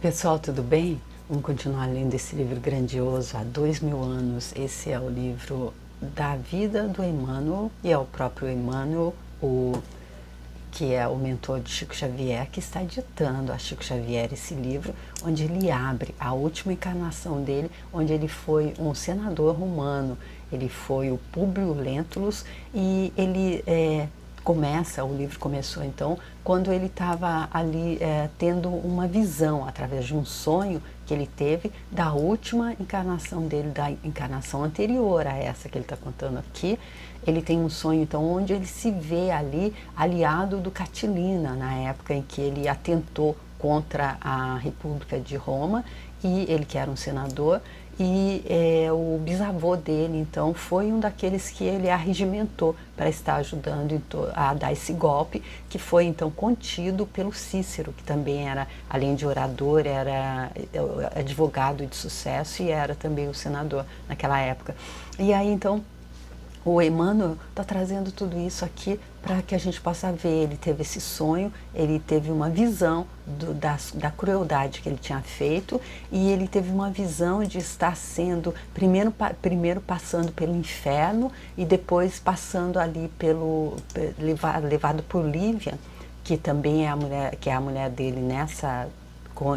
Pessoal, tudo bem? Vamos continuar lendo esse livro grandioso há 2000 anos. Esse é o livro da vida do Emmanuel, e é o próprio Emmanuel, que é o mentor de Chico Xavier, que está ditando a Chico Xavier esse livro, onde ele abre a última encarnação dele, onde ele foi um senador romano, ele foi o Públio Lentulus, e ele o livro começou então quando ele estava ali tendo uma visão, através de um sonho que ele teve da última encarnação dele, da encarnação anterior a essa que ele está contando aqui. Ele tem um sonho então onde ele se vê ali aliado do Catilina, na época em que ele atentou contra a República de Roma, e ele que era um senador, e o bisavô dele então foi um daqueles que ele arregimentou para estar ajudando a dar esse golpe, que foi então contido pelo Cícero, que também era, além de orador, era advogado de sucesso e era também o senador naquela época. E aí então o Emmanuel está trazendo tudo isso aqui para que a gente possa ver. Ele teve esse sonho, ele teve uma visão da crueldade que ele tinha feito, e ele teve uma visão de estar sendo, primeiro passando pelo inferno e depois passando ali levado por Lívia, que também é a mulher dele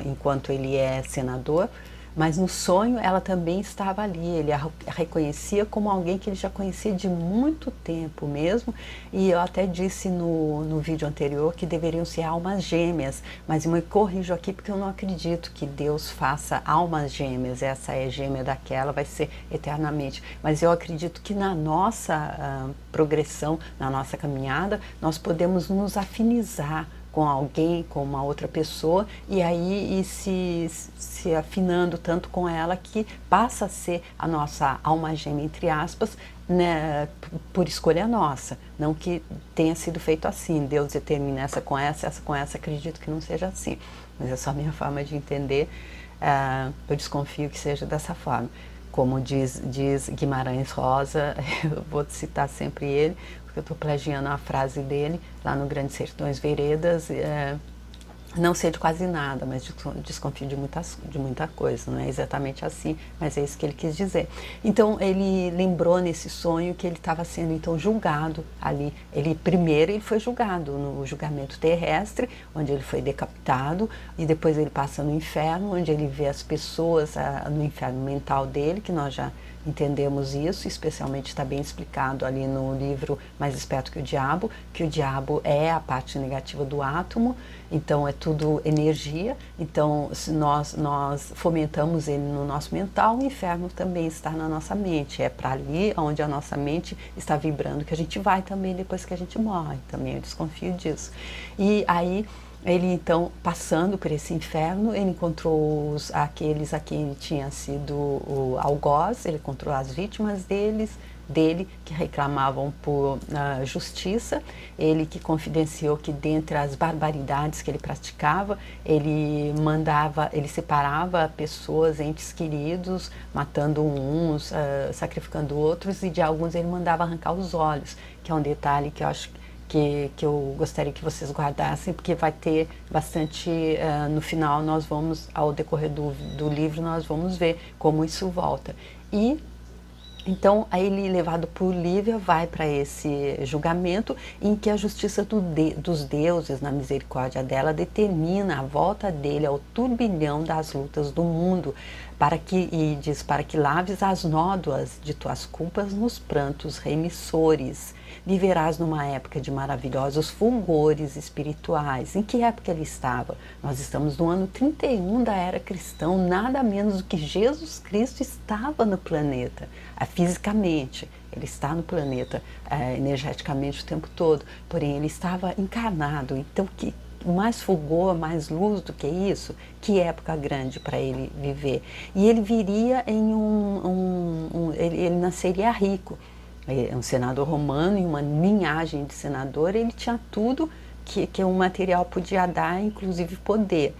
enquanto ele é senador. Mas no sonho ela também estava ali, ele a reconhecia como alguém que ele já conhecia de muito tempo mesmo, e eu até disse no vídeo anterior que deveriam ser almas gêmeas, mas eu me corrijo aqui porque eu não acredito que Deus faça almas gêmeas, essa é gêmea daquela, vai ser eternamente, mas eu acredito que na nossa progressão, na nossa caminhada, nós podemos nos afinizar com alguém, com uma outra pessoa, e aí se afinando tanto com ela que passa a ser a nossa alma gêmea, entre aspas, né, por escolha nossa, não que tenha sido feito assim, Deus determina essa com essa acredito que não seja assim, mas é só a minha forma de entender. Eu desconfio que seja dessa forma. Como diz Guimarães Rosa, eu vou citar sempre ele, porque eu estou plagiando a frase dele lá no Grandes Sertões Veredas. Não sei de quase nada, mas desconfio de muita coisa, não é exatamente assim, mas é isso que ele quis dizer. Então ele lembrou nesse sonho que ele estava sendo então julgado ali. Primeiro ele foi julgado no julgamento terrestre, onde ele foi decapitado, e depois ele passa no inferno, onde ele vê as pessoas no inferno mental dele, que nós já entendemos isso, especialmente está bem explicado ali no livro Mais Esperto que o diabo é a parte negativa do átomo, então é tudo energia. Então se nós fomentamos ele no nosso mental, o inferno também está na nossa mente, é para ali onde a nossa mente está vibrando que a gente vai também depois que a gente morre, também eu desconfio disso. E aí ele então, passando por esse inferno, ele encontrou aqueles a quem ele tinha sido o algoz, ele encontrou as vítimas dele, que reclamavam por justiça, ele que confidenciou que dentre as barbaridades que ele praticava, ele separava pessoas, entes queridos, matando uns, sacrificando outros, e de alguns ele mandava arrancar os olhos, que é um detalhe que eu acho que eu gostaria que vocês guardassem, porque vai ter bastante, no final nós vamos, ao decorrer do livro, nós vamos ver como isso volta. E então, aí ele, levado por Lívia, vai para esse julgamento em que a justiça dos deuses, na misericórdia dela, determina a volta dele ao turbilhão das lutas do mundo, diz, para que laves as nódoas de tuas culpas nos prantos remissores. Viverás numa época de maravilhosos fulgores espirituais. Em que época ele estava? Nós estamos no ano 31 da era cristã, nada menos do que Jesus Cristo estava no planeta, fisicamente. Ele está no planeta energeticamente o tempo todo, porém ele estava encarnado. Então, mais fulgor, mais luz do que isso, que época grande para ele viver. E ele viria em ele nasceria rico. É um senador romano, em uma linhagem de senador, ele tinha tudo que um material podia dar, inclusive poder.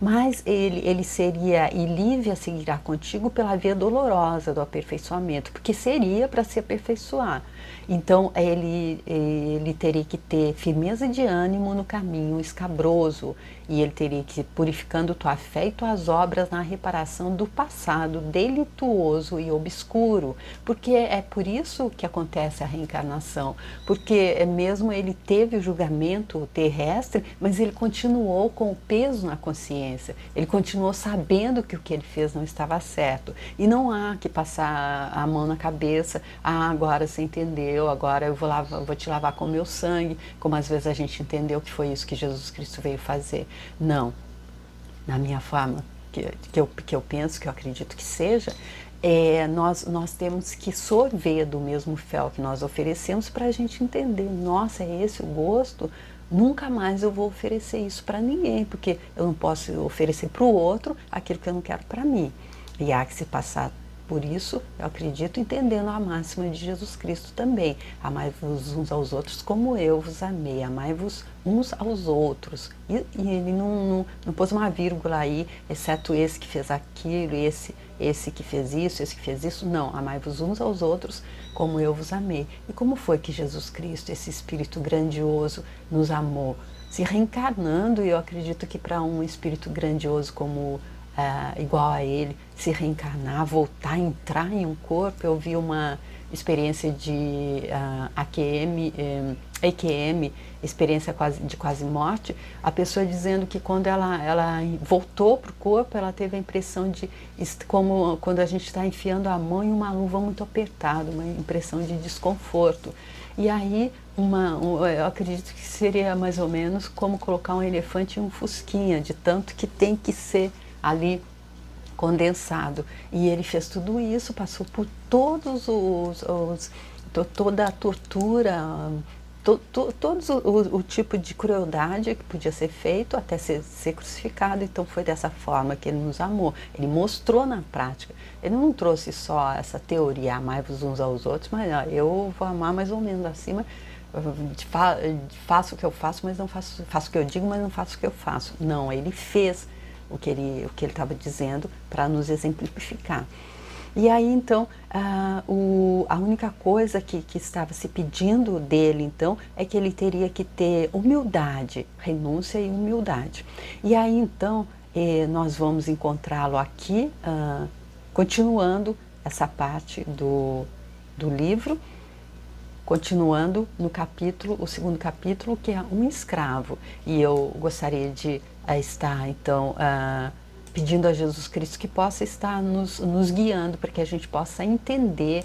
mas ele seria, e Lívia seguirá contigo pela via dolorosa do aperfeiçoamento, porque seria para se aperfeiçoar. Então ele teria que ter firmeza de ânimo no caminho escabroso, e ele teria que ir purificando tua fé e tuas obras na reparação do passado delituoso e obscuro, porque é por isso que acontece a reencarnação, porque mesmo ele teve o julgamento terrestre, mas ele continuou com o peso na consciência, ele continuou sabendo que o que ele fez não estava certo, e não há que passar a mão na cabeça, agora você entendeu, agora eu vou te lavar com o meu sangue, como às vezes a gente entendeu que foi isso que Jesus Cristo veio fazer. Não, na minha forma que eu penso, que eu acredito que seja, nós temos que sorver do mesmo fel que nós oferecemos para a gente entender, nossa, é esse o gosto? Nunca mais eu vou oferecer isso para ninguém, porque eu não posso oferecer para o outro aquilo que eu não quero para mim. E há que se passar por isso, eu acredito, entendendo a máxima de Jesus Cristo também. Amai-vos uns aos outros como eu vos amei, amai-vos uns aos outros. E ele não pôs uma vírgula aí, exceto esse que fez aquilo, esse que fez isso, esse que fez isso. Não, amai-vos uns aos outros como eu vos amei. E como foi que Jesus Cristo, esse Espírito grandioso, nos amou? Se reencarnando, e eu acredito que para um Espírito grandioso como igual a ele, se reencarnar, voltar, entrar em um corpo. Eu vi uma experiência de EQM, experiência de quase morte, a pessoa dizendo que quando ela voltou para o corpo, ela teve a impressão de, como quando a gente está enfiando a mão em uma luva muito apertada, uma impressão de desconforto. E aí, eu acredito que seria mais ou menos como colocar um elefante em um fusquinha, de tanto que tem que ser ali condensado. E ele fez tudo isso, passou por todos toda a tortura, todos o tipo de crueldade que podia ser feito até ser crucificado. Então foi dessa forma que ele nos amou. Ele mostrou na prática. Ele não trouxe só essa teoria, amai-vos uns aos outros, mas eu vou amar mais ou menos assim, mas faço o que eu faço, mas não faço o que eu digo, mas não faço o que eu faço. Não, ele fez o que ele estava dizendo para nos exemplificar. E aí então a única coisa que estava se pedindo dele então é que ele teria que ter humildade, renúncia e humildade. E aí então nós vamos encontrá-lo aqui, continuando essa parte do livro, continuando no capítulo, o segundo capítulo, que é um escravo. E eu gostaria de estar então pedindo a Jesus Cristo que possa estar nos guiando para que a gente possa entender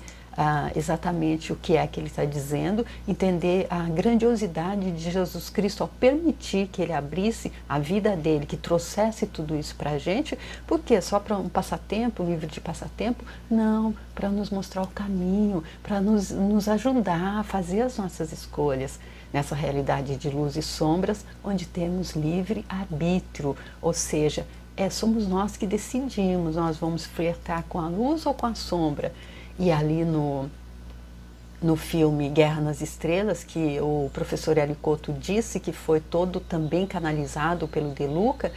exatamente o que é que ele está dizendo, entender a grandiosidade de Jesus Cristo ao permitir que ele abrisse a vida dele, que trouxesse tudo isso para a gente. Por quê? Só para um passatempo, um livro de passatempo? Não, para nos mostrar o caminho, para nos ajudar a fazer as nossas escolhas nessa realidade de luz e sombras, onde temos livre arbítrio, ou seja, somos nós que decidimos, nós vamos flertar com a luz ou com a sombra. E ali no filme Guerra nas Estrelas, que o professor Helicoto disse que foi todo também canalizado pelo De Luca,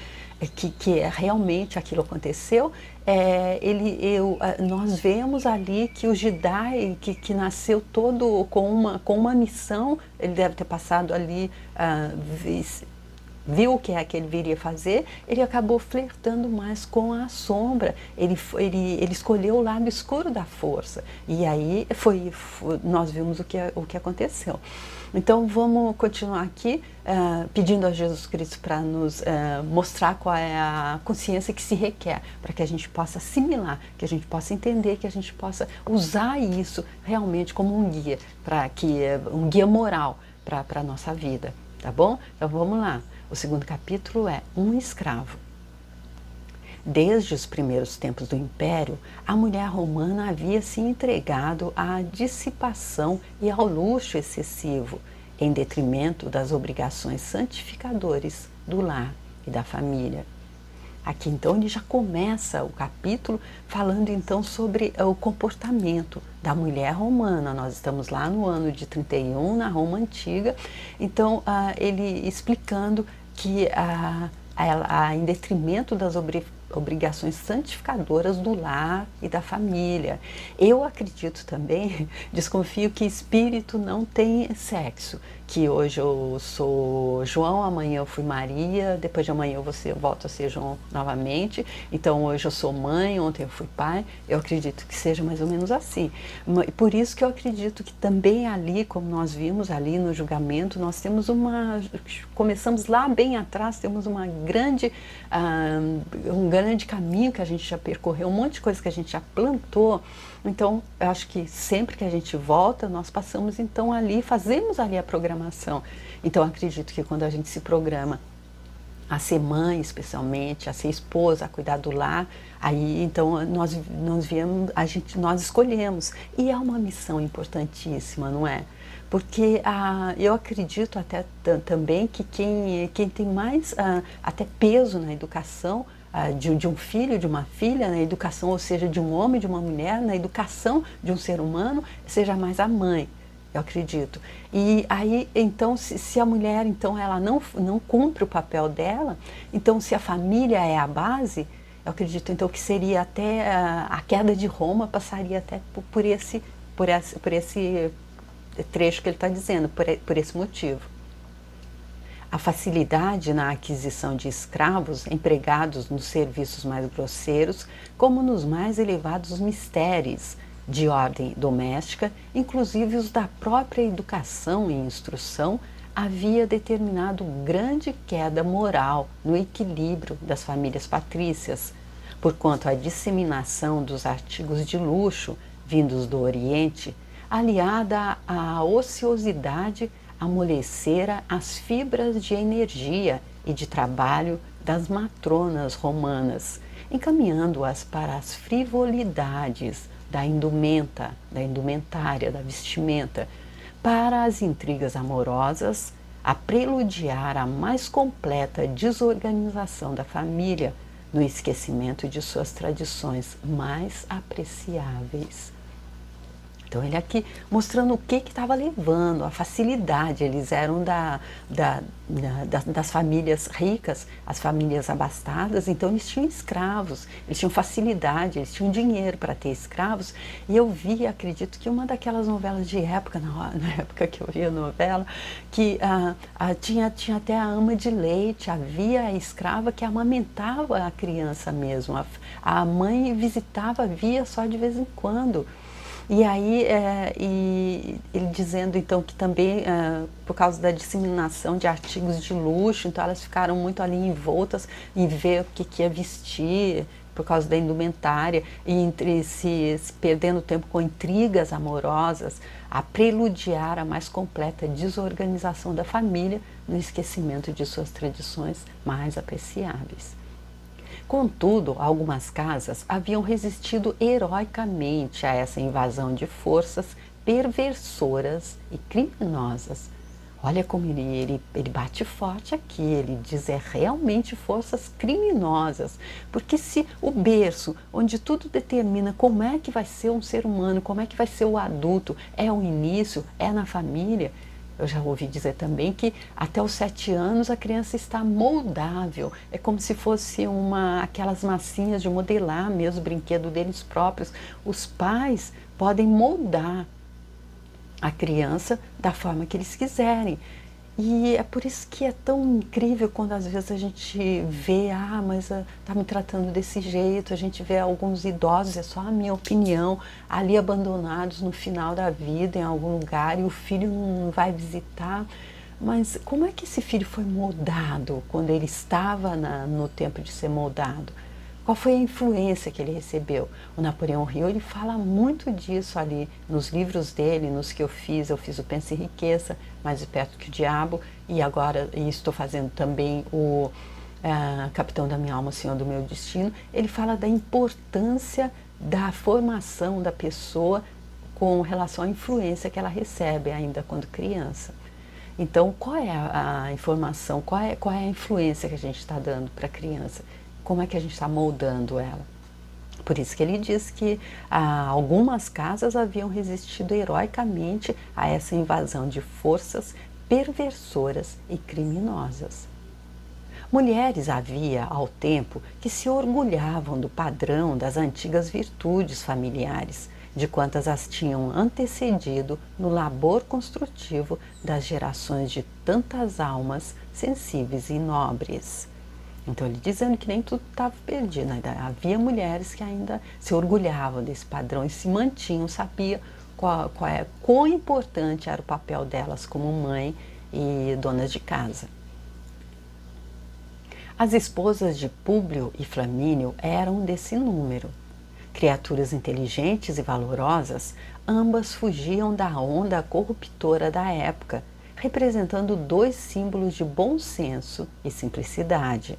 que realmente aquilo aconteceu, nós vemos ali que o Jedi, que nasceu todo com uma missão, ele deve ter passado ali, viu o que é que ele viria fazer, ele acabou flertando mais com a sombra, ele escolheu o lado escuro da força, e aí nós vimos o que aconteceu. Então vamos continuar aqui pedindo a Jesus Cristo para nos mostrar qual é a consciência que se requer, para que a gente possa assimilar, que a gente possa entender, que a gente possa usar isso realmente como um guia, um guia moral para a nossa vida, tá bom? Então vamos lá. O segundo capítulo é Um Escravo. Desde os primeiros tempos do Império, a mulher romana havia se entregado à dissipação e ao luxo excessivo, em detrimento das obrigações santificadoras do lar e da família. Aqui então ele já começa o capítulo falando então sobre o comportamento da mulher romana. Nós estamos lá no ano de 31, na Roma Antiga, então ele explicando que em detrimento das obrigações santificadoras do lar e da família. Eu acredito também, desconfio que espírito não tem sexo, que hoje eu sou João, amanhã eu fui Maria, depois de amanhã eu volto a ser João novamente, então hoje eu sou mãe, ontem eu fui pai. Eu acredito que seja mais ou menos assim. Por isso que eu acredito que também ali, como nós vimos ali no julgamento, nós temos começamos lá bem atrás, temos um grande caminho que a gente já percorreu, um monte de coisa que a gente já plantou. Então, eu acho que sempre que a gente volta, nós passamos então ali, fazemos ali a programação. Então, acredito que quando a gente se programa a ser mãe, especialmente, a ser esposa, a cuidar do lar, aí então nós escolhemos. E é uma missão importantíssima, não é? Porque eu acredito até também que quem tem mais até peso na educação de um filho, de uma filha, na educação, ou seja, de um homem, de uma mulher, na educação de um ser humano, seja mais a mãe. Eu acredito. E aí, então, se a mulher, então, ela não cumpre o papel dela, então, se a família é a base, eu acredito, então, que seria até a queda de Roma passaria até por esse trecho que ele está dizendo, por esse motivo. A facilidade na aquisição de escravos empregados nos serviços mais grosseiros, como nos mais elevados mistérios de ordem doméstica, inclusive os da própria educação e instrução, havia determinado grande queda moral no equilíbrio das famílias patrícias, porquanto a disseminação dos artigos de luxo vindos do Oriente, aliada à ociosidade, amolecera as fibras de energia e de trabalho das matronas romanas, encaminhando-as para as frivolidades da indumentária, da vestimenta, para as intrigas amorosas, a preludiar a mais completa desorganização da família, no esquecimento de suas tradições mais apreciáveis. Então, ele aqui mostrando o que estava levando, a facilidade. Eles eram das famílias ricas, as famílias abastadas, então eles tinham escravos, eles tinham facilidade, eles tinham dinheiro para ter escravos. E eu vi, acredito que uma daquelas novelas de época, na época que eu via a novela, que tinha até a ama de leite, havia a escrava que amamentava a criança mesmo, a mãe visitava, via só de vez em quando. E aí, ele dizendo então que também, por causa da disseminação de artigos de luxo, então elas ficaram muito ali envoltas em ver o que ia vestir, por causa da indumentária, e entre se perdendo tempo com intrigas amorosas, a preludiar a mais completa desorganização da família no esquecimento de suas tradições mais apreciáveis. Contudo, algumas casas haviam resistido heroicamente a essa invasão de forças perversoras e criminosas. Olha como ele bate forte aqui, ele diz realmente forças criminosas, porque se o berço, onde tudo determina como é que vai ser um ser humano, como é que vai ser o adulto, é o início, é na família. Eu já ouvi dizer também que até os 7 anos a criança está moldável. É como se fosse aquelas massinhas de modelar mesmo, o brinquedo deles próprios. Os pais podem moldar a criança da forma que eles quiserem. E é por isso que é tão incrível quando às vezes a gente vê, mas está me tratando desse jeito, a gente vê alguns idosos, é só a minha opinião, ali abandonados no final da vida em algum lugar e o filho não vai visitar. Mas como é que esse filho foi moldado quando ele estava no tempo de ser moldado? Qual foi a influência que ele recebeu? O Napoleão Hill, ele fala muito disso ali nos livros dele, nos que eu fiz o Pensa em Riqueza, Mais de Perto que o Diabo, e agora estou fazendo também o Capitão da Minha Alma, Senhor do Meu Destino. Ele fala da importância da formação da pessoa com relação à influência que ela recebe ainda quando criança. Então, qual é a informação, qual é a influência que a gente está dando para a criança? Como é que a gente está moldando ela? Por isso que ele diz que algumas casas haviam resistido heroicamente a essa invasão de forças perversoras e criminosas. Mulheres havia, ao tempo, que se orgulhavam do padrão das antigas virtudes familiares, de quantas as tinham antecedido no labor construtivo das gerações de tantas almas sensíveis e nobres. Então, ele dizendo que nem tudo estava perdido, né? Havia mulheres que ainda se orgulhavam desse padrão e se mantinham, sabia quão importante era o papel delas como mãe e donas de casa. As esposas de Públio e Flamínio eram desse número. Criaturas inteligentes e valorosas, ambas fugiam da onda corruptora da época, representando dois símbolos de bom senso e simplicidade.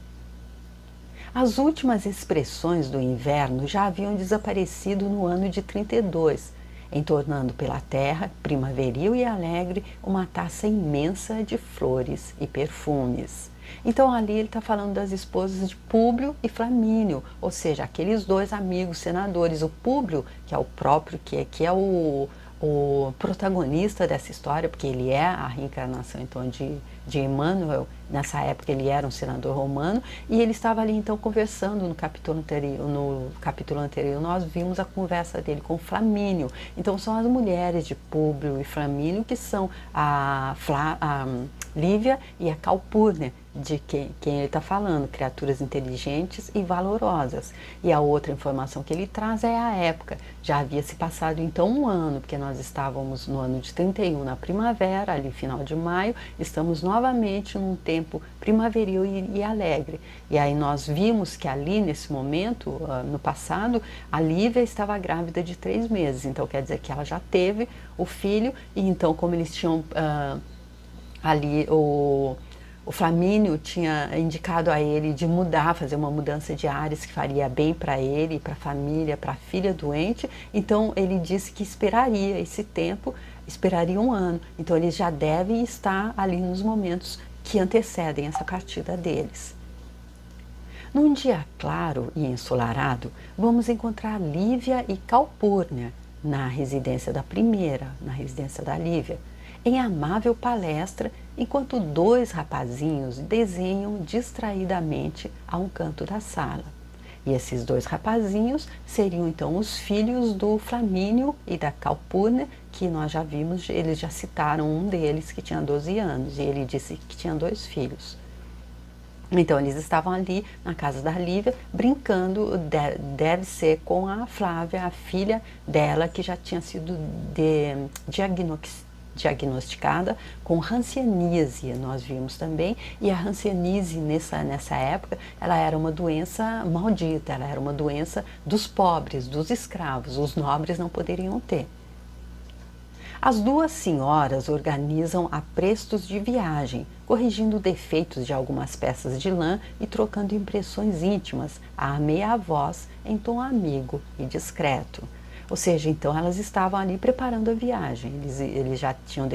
As últimas expressões do inverno já haviam desaparecido no ano de 32, entornando pela terra, primaveril e alegre, uma taça imensa de flores e perfumes. Então ali ele está falando das esposas de Públio e Flamínio, ou seja, aqueles dois amigos senadores. O Públio, que é o próprio, que é o protagonista dessa história, porque ele é a reencarnação então de Emmanuel. Nessa época ele era um senador romano e ele estava ali então conversando no capítulo anterior. No capítulo anterior nós vimos a conversa dele com Flamínio. Então são as mulheres de Públio e Flamínio que são a Lívia e a Calpurnia, de quem ele está falando, criaturas inteligentes e valorosas. E a outra informação que ele traz é a época. Já havia se passado então um ano, porque nós estávamos no ano de 31 na primavera, ali final de maio, estamos novamente num tempo primaveril e alegre. E aí nós vimos que ali nesse momento, no passado, a Lívia estava grávida de 3 meses, então quer dizer que ela já teve o filho, e então como eles tinham ali o Flamínio tinha indicado a ele de mudar, fazer uma mudança de ares que faria bem para ele, para a família, para a filha doente. Então ele disse que esperaria esse tempo, esperaria um ano. Então eles já devem estar ali nos momentos que antecedem essa partida deles. Num dia claro e ensolarado, vamos encontrar Lívia e Calpurnia na residência da primeira, na residência da Lívia, em amável palestra, enquanto 2 rapazinhos desenham distraidamente a um canto da sala. E esses 2 rapazinhos seriam então os filhos do Flamínio e da Calpurnia, que nós já vimos, eles já citaram um deles que tinha 12 anos, e ele disse que tinha 2 filhos. Então eles estavam ali na casa da Lívia, brincando, deve ser com a Flávia, a filha dela, que já tinha sido diagnosticada com hanseníase, nós vimos também. E a hanseníase nessa época, ela era uma doença maldita, ela era uma doença dos pobres, dos escravos, os nobres não poderiam ter. As 2 senhoras organizam aprestos de viagem, corrigindo defeitos de algumas peças de lã e trocando impressões íntimas à meia voz em tom amigo e discreto. Ou seja, então elas estavam ali preparando a viagem, eles já tinham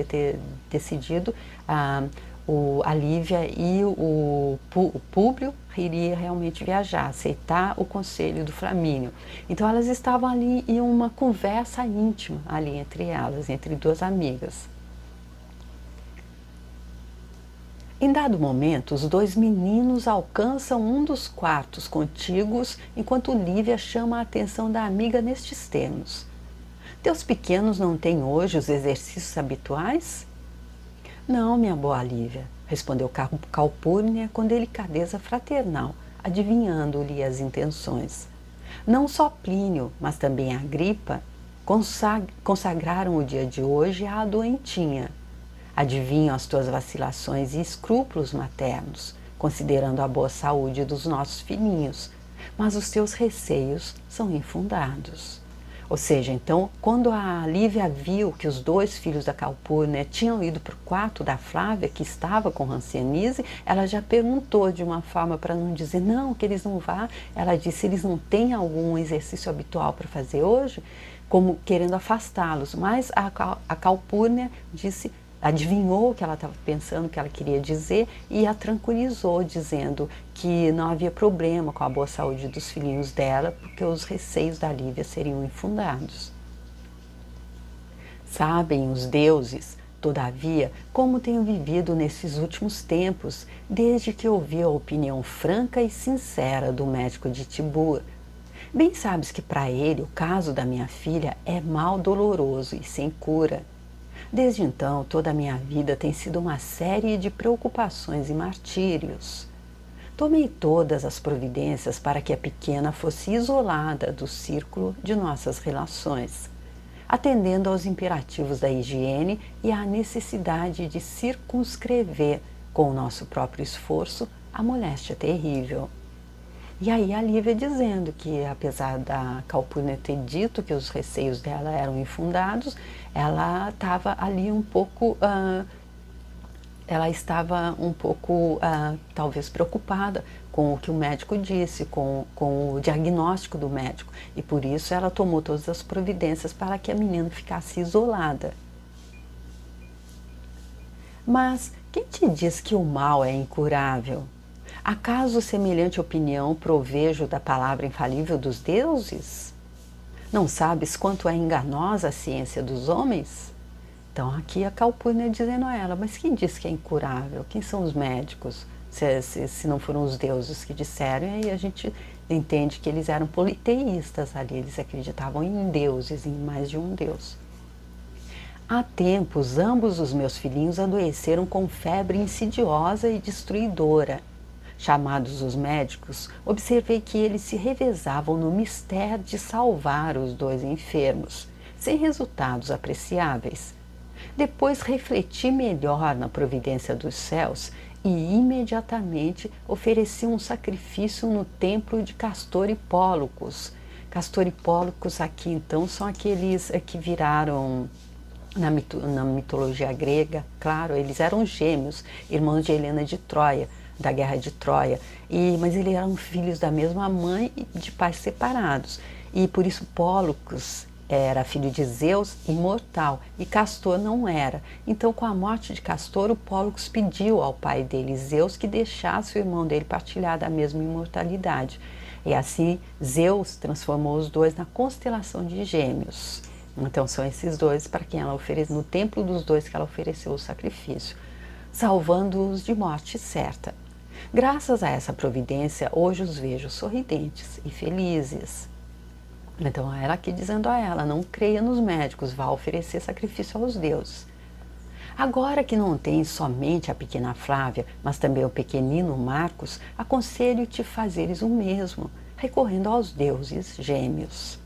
decidido, a Lívia e o Públio iria realmente viajar, aceitar o conselho do Flamínio. Então elas estavam ali em uma conversa íntima ali entre elas, entre 2 amigas. Em dado momento, os 2 meninos alcançam um dos quartos contíguos, enquanto Lívia chama a atenção da amiga nestes termos: "Teus pequenos não têm hoje os exercícios habituais?" "Não, minha boa Lívia", respondeu Calpurnia com delicadeza fraternal, adivinhando-lhe as intenções. "Não só Plínio, mas também Agripa consagraram o dia de hoje à doentinha. Adivinham as tuas vacilações e escrúpulos maternos, considerando a boa saúde dos nossos filhinhos, mas os teus receios são infundados." Ou seja, então, quando a Lívia viu que os 2 filhos da Calpurnia tinham ido para o quarto da Flávia, que estava com hanseníase, ela já perguntou de uma forma para não dizer não, que eles não vão. Ela disse: "Eles não têm algum exercício habitual para fazer hoje?", como querendo afastá-los. Mas a Calpurnia disse, adivinhou o que ela estava pensando, o que ela queria dizer, e a tranquilizou, dizendo que não havia problema com a boa saúde dos filhinhos dela, porque os receios da Lívia seriam infundados. "Sabem os deuses", Todavia, como tenho vivido nesses últimos tempos, desde que ouvi a opinião franca e sincera do médico de Tibur. Bem sabes que para ele o caso da minha filha é mal doloroso e sem cura. Desde então, toda a minha vida tem sido uma série de preocupações e martírios. Tomei todas as providências para que a pequena fosse isolada do círculo de nossas relações, atendendo aos imperativos da higiene e à necessidade de circunscrever, com o nosso próprio esforço, a moléstia terrível. E aí a Lívia dizendo que, apesar da Calpurnia ter dito que os receios dela eram infundados, ela estava ali um pouco, talvez preocupada com o que o médico disse, com o diagnóstico do médico. E por isso ela tomou todas as providências para que a menina ficasse isolada. Mas quem te diz que o mal é incurável? Acaso semelhante opinião provejo da palavra infalível dos deuses? Não sabes quanto é enganosa a ciência dos homens? Então aqui a Calpurnia dizendo a ela, mas quem diz que é incurável? Quem são os médicos? Se não foram os deuses que disseram, e aí a gente entende que eles eram politeístas ali, eles acreditavam em deuses, em mais de um deus. Há tempos, ambos os meus filhinhos adoeceram com febre insidiosa e destruidora. Chamados os médicos, observei que eles se revezavam no mistério de salvar os dois enfermos, sem resultados apreciáveis. Depois refleti melhor na providência dos céus e imediatamente ofereci um sacrifício no templo de Castor e Pólux. Castor e Pólux aqui então são aqueles que viraram, na mitologia grega, claro, eles eram gêmeos, irmãos de Helena de Troia, da guerra de Troia, mas eles eram filhos da mesma mãe e de pais separados, e por isso Pólux era filho de Zeus, imortal, e Castor não era. Então, com a morte de Castor, o Pólux pediu ao pai dele, Zeus, que deixasse o irmão dele partilhar da mesma imortalidade, e assim Zeus transformou os dois na constelação de Gêmeos. Então são esses dois para quem ela oferece, no templo dos dois que ela ofereceu o sacrifício, salvando-os de morte certa. Graças a essa providência, hoje os vejo sorridentes e felizes. Então ela aqui dizendo a ela, não creia nos médicos, vá oferecer sacrifício aos deuses. Agora que não tens somente a pequena Flávia, mas também o pequenino Marcos, aconselho-te fazeres o mesmo, recorrendo aos deuses gêmeos.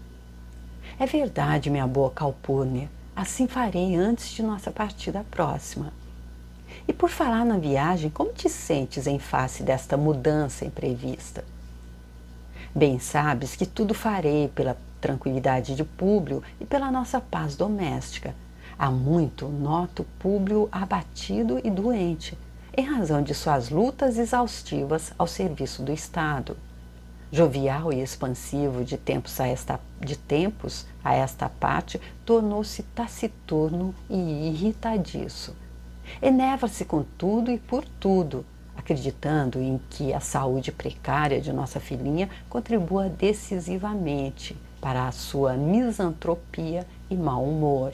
É verdade, minha boa Calpurnia, assim farei antes de nossa partida próxima. E por falar na viagem, como te sentes em face desta mudança imprevista? Bem sabes que tudo farei pela tranquilidade de Públio e pela nossa paz doméstica. Há muito noto Públio abatido e doente, em razão de suas lutas exaustivas ao serviço do Estado. Jovial e expansivo de tempos a esta parte, tornou-se taciturno e irritadiço. Enerva-se com tudo e por tudo, acreditando em que a saúde precária de nossa filhinha contribua decisivamente para a sua misantropia e mau humor.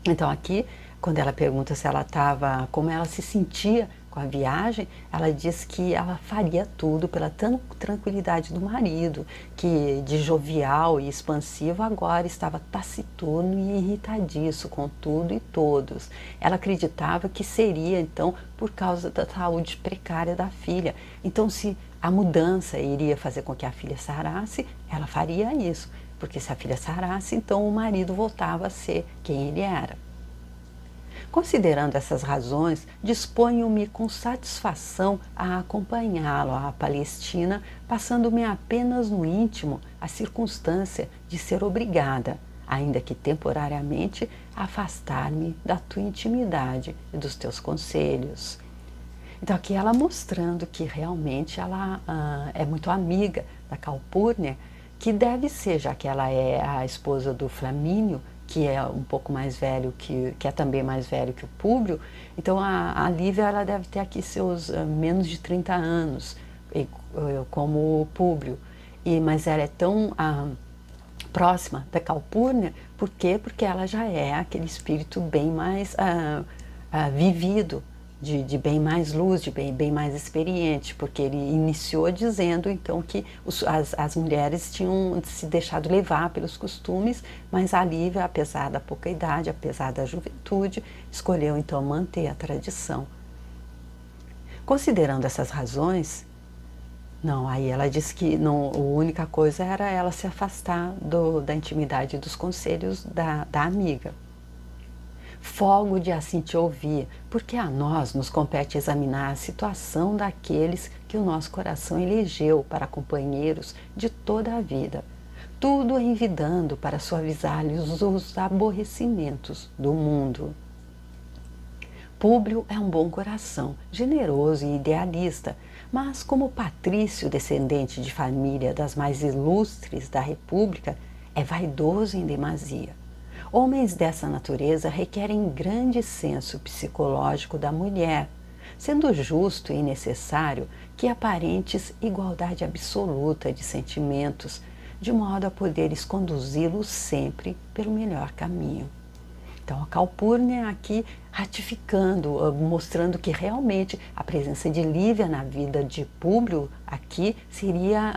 Então aqui, quando ela pergunta se ela estava, como ela se sentia com a viagem, ela diz que ela faria tudo pela tranquilidade do marido, que de jovial e expansivo agora estava taciturno e irritadiço com tudo e todos. Ela acreditava que seria então por causa da saúde precária da filha. Então se a mudança iria fazer com que a filha sarasse, ela faria isso, porque se a filha sarasse, então o marido voltava a ser quem ele era. Considerando essas razões, disponho-me com satisfação a acompanhá-lo à Palestina, passando-me apenas no íntimo a circunstância de ser obrigada, ainda que temporariamente, a afastar-me da tua intimidade e dos teus conselhos. Então aqui ela mostrando que realmente ela é muito amiga da Calpurnia, que deve ser, já que ela é a esposa do Flamínio, que é um pouco mais velho, que é também mais velho que o Públio. Então a Lívia ela deve ter aqui seus menos de 30 anos, como o Públio. Mas ela é tão próxima da Calpurnia. Por quê? Porque ela já é aquele espírito bem mais vivido, de bem mais luz, de bem mais experiente, porque ele iniciou dizendo então que as mulheres tinham se deixado levar pelos costumes, mas a Lívia, apesar da pouca idade, apesar da juventude, escolheu então manter a tradição. Considerando essas razões, não, aí ela disse que não, a única coisa era ela se afastar da intimidade dos conselhos da amiga. Folgo de assim te ouvir, porque a nós nos compete examinar a situação daqueles que o nosso coração elegeu para companheiros de toda a vida, tudo envidando para suavizar-lhes os aborrecimentos do mundo. Públio é um bom coração, generoso e idealista, mas como patrício descendente de família das mais ilustres da República, é vaidoso em demasia. Homens dessa natureza requerem grande senso psicológico da mulher, sendo justo e necessário que aparentes igualdade absoluta de sentimentos, de modo a poderes conduzi-los sempre pelo melhor caminho. Então a Calpurnia aqui ratificando, mostrando que realmente a presença de Lívia na vida de Públio aqui seria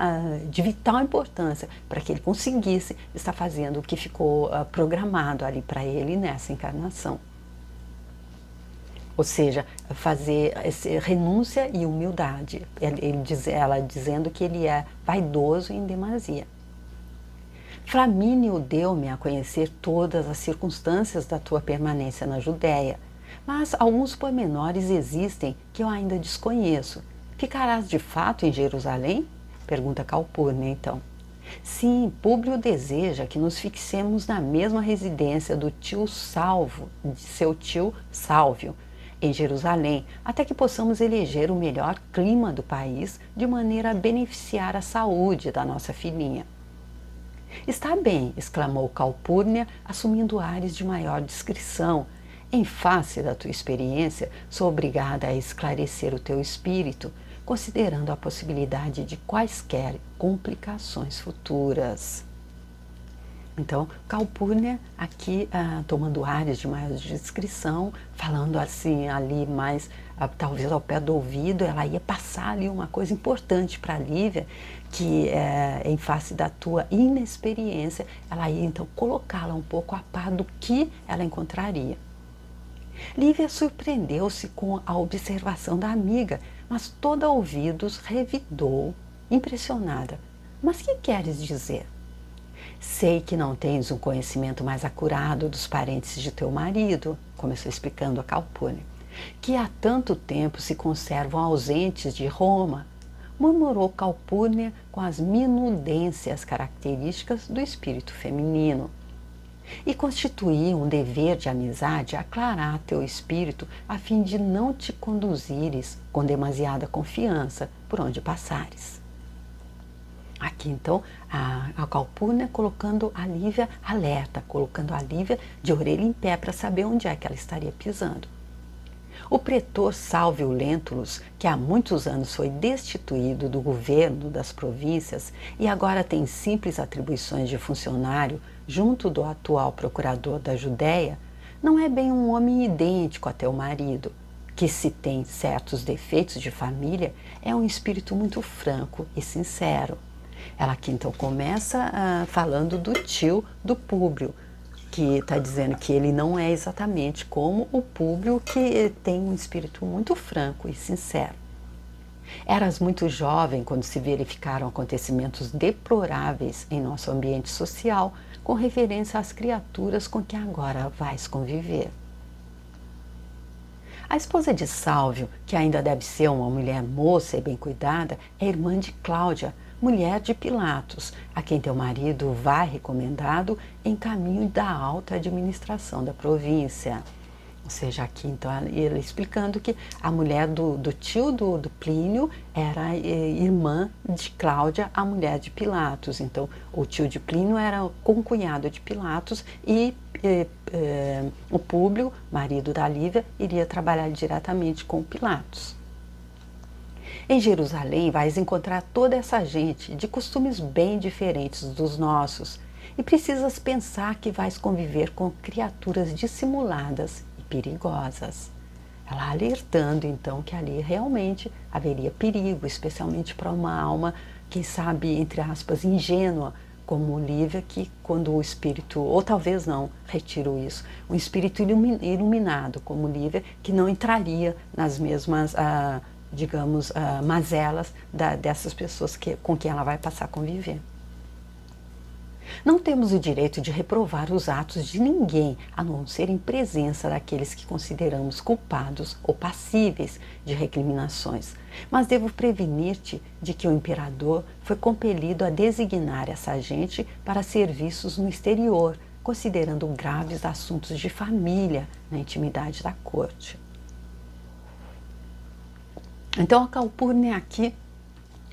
de vital importância para que ele conseguisse estar fazendo o que ficou programado ali para ele nessa encarnação. Ou seja, fazer renúncia e humildade. Ela dizendo que ele é vaidoso em demasia. Flamínio deu-me a conhecer todas as circunstâncias da tua permanência na Judéia, mas alguns pormenores existem que eu ainda desconheço. Ficarás de fato em Jerusalém? Pergunta Calpurnia então. Sim, Públio deseja que nos fixemos na mesma residência do tio Salvo, de seu tio Sálvio, em Jerusalém, até que possamos eleger o melhor clima do país de maneira a beneficiar a saúde da nossa filhinha. Está bem, exclamou Calpurnia, assumindo ares de maior discrição. Em face da tua experiência, sou obrigada a esclarecer o teu espírito, considerando a possibilidade de quaisquer complicações futuras. Então, Calpurnia aqui tomando ares de maior discrição, falando assim ali mais, talvez ao pé do ouvido, ela ia passar ali uma coisa importante para a Lívia, que em face da tua inexperiência, ela ia então colocá-la um pouco a par do que ela encontraria. Lívia surpreendeu-se com a observação da amiga, mas toda ouvidos revidou, impressionada. Mas que queres dizer? Sei que não tens um conhecimento mais acurado dos parentes de teu marido, começou explicando a Calpurnia, que há tanto tempo se conservam ausentes de Roma, murmurou Calpurnia com as minudências características do espírito feminino. E constituía um dever de amizade aclarar teu espírito a fim de não te conduzires com demasiada confiança por onde passares. Aqui então a Calpurnia colocando a Lívia alerta, colocando a Lívia de orelha em pé para saber onde é que ela estaria pisando. O pretor Salvio Lentulus, que há muitos anos foi destituído do governo das províncias e agora tem simples atribuições de funcionário junto do atual procurador da Judéia, não é bem um homem idêntico a teu marido, que se tem certos defeitos de família, é um espírito muito franco e sincero. Ela aqui então começa falando do tio do Públio, que está dizendo que ele não é exatamente como o Públio, que tem um espírito muito franco e sincero. Eras muito jovem quando se verificaram acontecimentos deploráveis em nosso ambiente social, com referência às criaturas com que agora vais conviver. A esposa de Sálvio, que ainda deve ser uma mulher moça e bem cuidada, é irmã de Cláudia, mulher de Pilatos, a quem teu marido vai recomendado em caminho da alta administração da província. Ou seja, aqui então ele explicando que a mulher do tio do Plínio era irmã de Cláudia, a mulher de Pilatos. Então o tio de Plínio era concunhado de Pilatos e o Públio, marido da Lívia, iria trabalhar diretamente com Pilatos. Em Jerusalém vais encontrar toda essa gente de costumes bem diferentes dos nossos, e precisas pensar que vais conviver com criaturas dissimuladas e perigosas. Ela alertando então que ali realmente haveria perigo, especialmente para uma alma, quem sabe, entre aspas, ingênua, como Lívia, que quando o espírito, ou talvez não, retiro isso, um espírito iluminado como Lívia, que não entraria nas mesmas, digamos, mazelas dessas pessoas com quem ela vai passar a conviver. Não temos o direito de reprovar os atos de ninguém, a não ser em presença daqueles que consideramos culpados ou passíveis de recriminações. Mas devo prevenir-te de que o imperador foi compelido a designar essa gente para serviços no exterior, considerando graves assuntos de família na intimidade da corte. Então a Calpurnia aqui,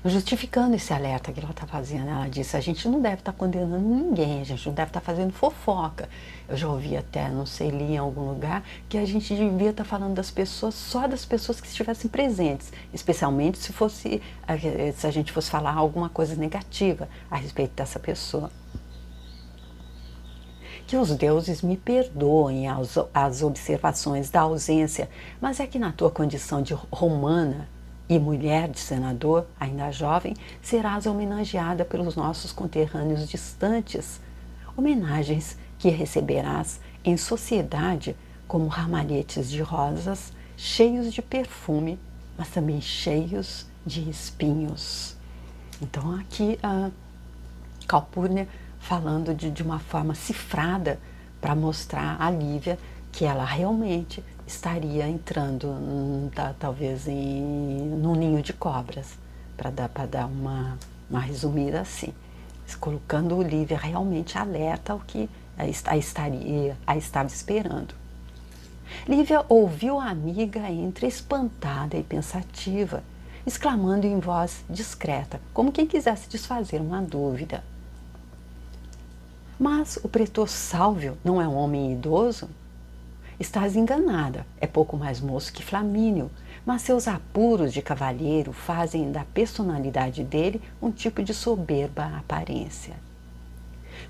justificando esse alerta que ela está fazendo, ela disse: a gente não deve estar condenando ninguém, a gente não deve estar fazendo fofoca. Eu já ouvi até, não sei, li em algum lugar, que a gente devia estar falando das pessoas, só das pessoas que estivessem presentes, especialmente se a gente fosse falar alguma coisa negativa a respeito dessa pessoa. Que os deuses me perdoem as observações da ausência, mas é que na tua condição de romana e mulher de senador, ainda jovem, serás homenageada pelos nossos conterrâneos distantes, homenagens que receberás em sociedade como ramalhetes de rosas, cheios de perfume, mas também cheios de espinhos. Então aqui a Calpurnia falando de uma forma cifrada para mostrar a Lívia que ela realmente estaria entrando, talvez, num ninho de cobras, para dar uma resumida assim, colocando Lívia realmente alerta ao que a estava esperando. Lívia ouviu a amiga entre espantada e pensativa, exclamando em voz discreta, como quem quisesse desfazer uma dúvida: mas o pretor Sálvio não é um homem idoso? Estás enganada, é pouco mais moço que Flamínio, mas seus apuros de cavalheiro fazem da personalidade dele um tipo de soberba aparência.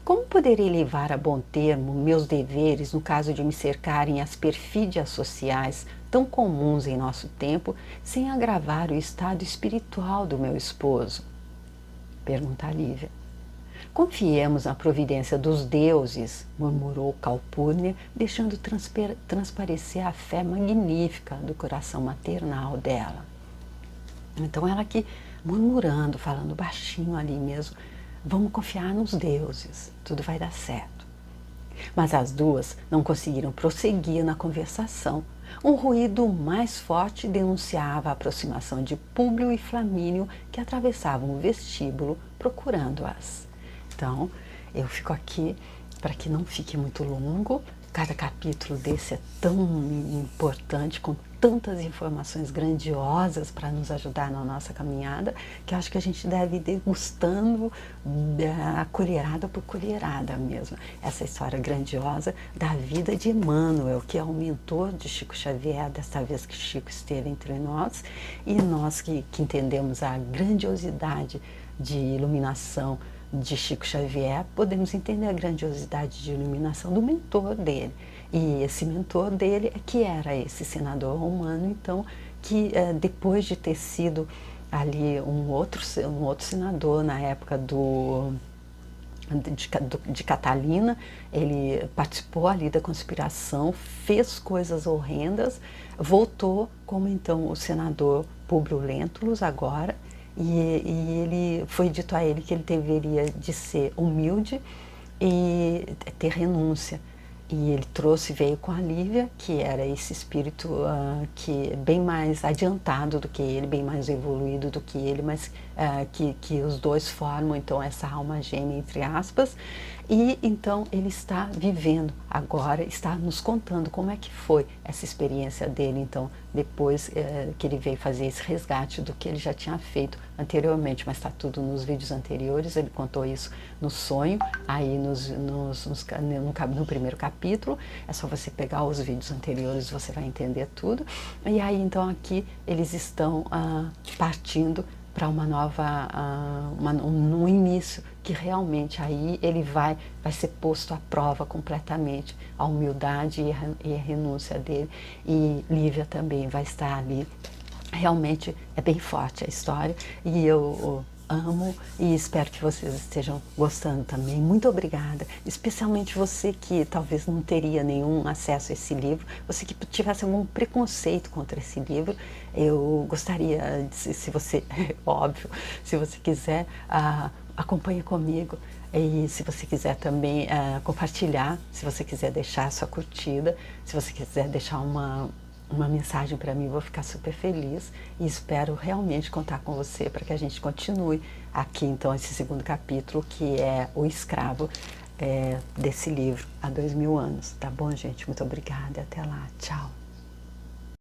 Como poderei levar a bom termo meus deveres no caso de me cercarem as perfídias sociais tão comuns em nosso tempo, sem agravar o estado espiritual do meu esposo? Pergunta Lívia. Confiemos na providência dos deuses, murmurou Calpurnia, deixando transparecer a fé magnífica do coração maternal dela. Então ela aqui murmurando, falando baixinho ali mesmo: vamos confiar nos deuses, tudo vai dar certo. Mas as duas não conseguiram prosseguir na conversação. Um ruído mais forte denunciava a aproximação de Públio e Flamínio, que atravessavam o vestíbulo procurando-as. Então, eu fico aqui para que não fique muito longo. Cada capítulo desse é tão importante, com tantas informações grandiosas para nos ajudar na nossa caminhada, que eu acho que a gente deve ir degustando a colherada por colherada mesmo. Essa história grandiosa da vida de Emmanuel, que é o mentor de Chico Xavier, desta vez que Chico esteve entre nós, e nós que entendemos a grandiosidade de iluminação de Chico Xavier, podemos entender a grandiosidade de iluminação do mentor dele. E esse mentor dele é que era esse senador romano, então, que depois de ter sido ali um outro senador na época de Catalina, ele participou ali da conspiração, fez coisas horrendas, voltou como então o senador Públio Lentulus agora, e ele foi dito a ele que ele deveria de ser humilde e ter renúncia. E ele veio com a Lívia, que era esse espírito que é bem mais adiantado do que ele, bem mais evoluído do que ele, mas que os dois formam então essa alma gêmea, entre aspas. E então ele está vivendo agora, está nos contando como é que foi essa experiência dele, então, depois que ele veio fazer esse resgate do que ele já tinha feito anteriormente, mas está tudo nos vídeos anteriores. Ele contou isso no sonho, aí no primeiro capítulo. É só você pegar os vídeos anteriores, você vai entender tudo. E aí então aqui eles estão partindo para uma nova, um início, que realmente aí ele vai ser posto à prova completamente, a humildade e a renúncia dele. E Lívia também vai estar ali. Realmente é bem forte a história e eu amo e espero que vocês estejam gostando também. Muito obrigada, especialmente você que talvez não teria nenhum acesso a esse livro, você que tivesse algum preconceito contra esse livro. Eu gostaria, se você, óbvio, se você quiser, acompanhe comigo. E se você quiser também compartilhar, se você quiser deixar a sua curtida, se você quiser deixar uma mensagem para mim, eu vou ficar super feliz e espero realmente contar com você para que a gente continue aqui, então, esse segundo capítulo, que é O Escravo, desse livro, Há 2000 anos. Tá bom, gente? Muito obrigada e até lá. Tchau.